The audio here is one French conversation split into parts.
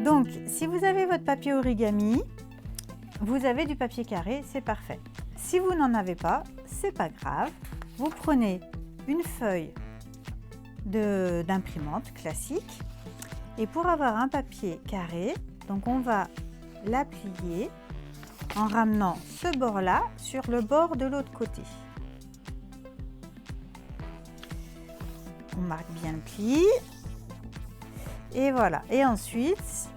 Donc, si vous avez votre papier origami, vous avez du papier carré, c'est parfait. Si vous n'en avez pas, c'est pas grave. Vous prenez une feuille d'imprimante classique et pour avoir un papier carré, donc on va la plier en ramenant ce bord-là sur le bord de l'autre côté. On marque bien le pli et voilà. Et ensuite,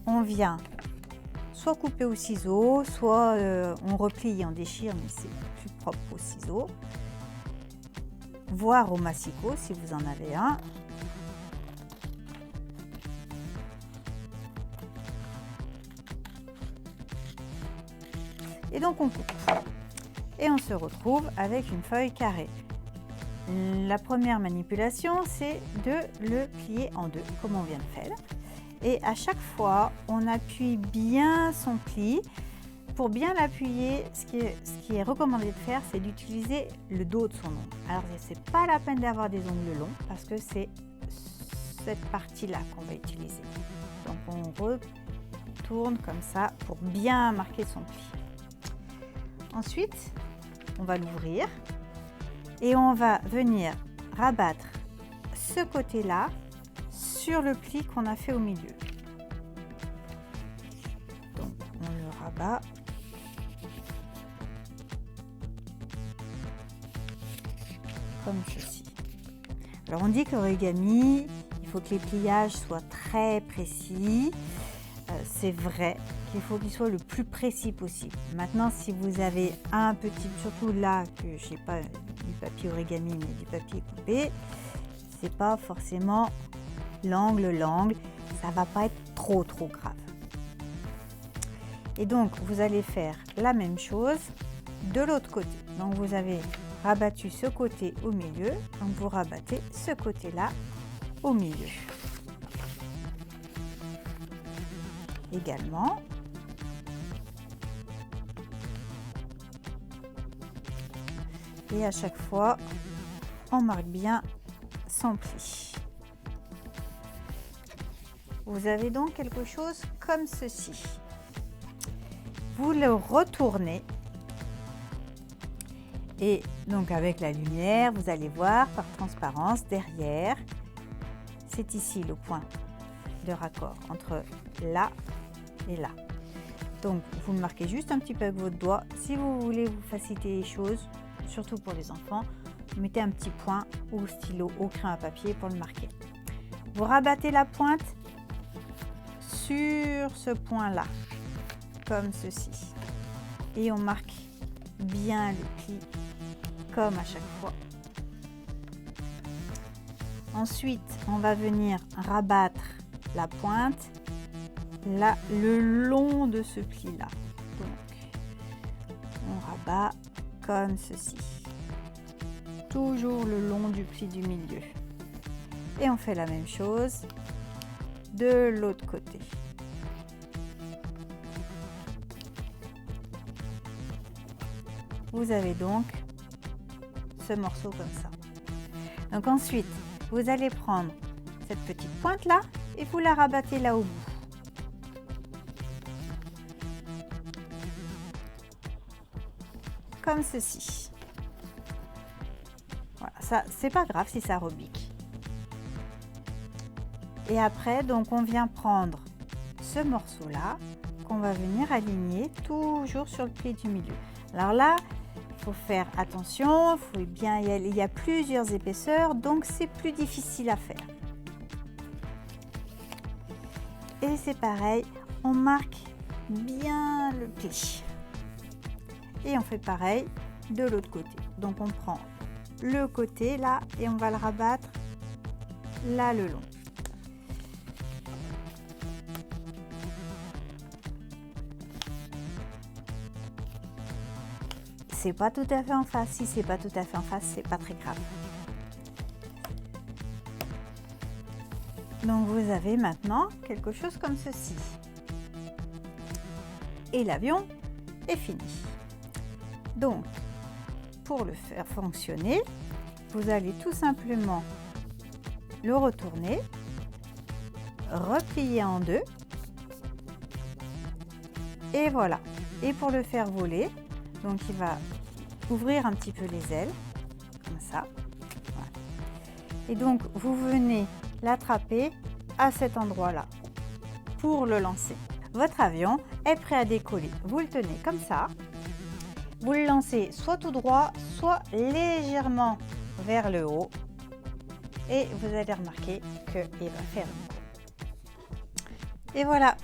on vient soit couper au ciseau, soit on replie et on déchire, mais c'est plus propre au ciseau. Voire au massicot si vous en avez un. Et donc on coupe. Et on se retrouve avec une feuille carrée. La première manipulation, c'est de le plier en deux, comme on vient de faire. Et à chaque fois, on appuie bien son pli. Pour bien l'appuyer, ce qui est recommandé de faire, c'est d'utiliser le dos de son ongle. Alors, ce n'est pas la peine d'avoir des ongles longs, parce que c'est cette partie-là qu'on va utiliser. Donc, on retourne comme ça pour bien marquer son pli. Ensuite, on va l'ouvrir. Et on va venir rabattre ce côté-là sur le pli qu'on a fait au milieu. Donc on le rabat. Comme ceci. Alors on dit qu'origami, il faut que les pliages soient très précis. C'est vrai qu'il faut qu'il soit le plus précis possible. Maintenant, si vous avez un petit, surtout là que je n'ai pas du papier origami mais du papier coupé, c'est pas forcément l'angle, ça va pas être trop grave. Et donc vous allez faire la même chose de l'autre côté. Donc vous avez rabattu ce côté au milieu, donc vous rabattez ce côté-là au milieu. Également. Et à chaque fois, on marque bien son pli. Vous avez donc quelque chose comme ceci. Vous le retournez et donc avec la lumière, vous allez voir par transparence derrière, c'est ici le point de raccord entre là et là. Donc vous le marquez juste un petit peu avec votre doigt. Si vous voulez vous faciliter les choses, surtout pour les enfants, vous mettez un petit point au stylo, au crayon à papier pour le marquer. Vous rabattez la pointe sur ce point-là, comme ceci. Et on marque bien le pli, comme à chaque fois. Ensuite, on va venir rabattre la pointe là, le long de ce pli-là. Donc, on rabat comme ceci. Toujours le long du pli du milieu. Et on fait la même chose de l'autre côté. Vous avez donc ce morceau comme ça. Donc ensuite, vous allez prendre cette petite pointe là et vous la rabattez là au bout. Comme ceci. Voilà, ça c'est pas grave si ça rebique. Et après, donc on vient prendre ce morceau là qu'on va venir aligner toujours sur le pli du milieu. Alors là, il faut faire attention, il y a plusieurs épaisseurs, donc c'est plus difficile à faire. Et c'est pareil, on marque bien le pli. Et on fait pareil de l'autre côté. Donc on prend le côté là et on va le rabattre là le long. C'est pas tout à fait en face. Si c'est pas tout à fait en face, c'est pas très grave. Donc vous avez maintenant quelque chose comme ceci. Et l'avion est fini. Donc, pour le faire fonctionner, vous allez tout simplement le retourner replier en deux. Et voilà. Et pour le faire voler, donc il va ouvrir un petit peu les ailes, comme ça. Voilà. Et donc vous venez l'attraper à cet endroit-là pour le lancer. Votre avion est prêt à décoller. Vous le tenez comme ça. Vous le lancez soit tout droit, soit légèrement vers le haut. Et vous allez remarquer qu'il va faire une courbe. Et voilà.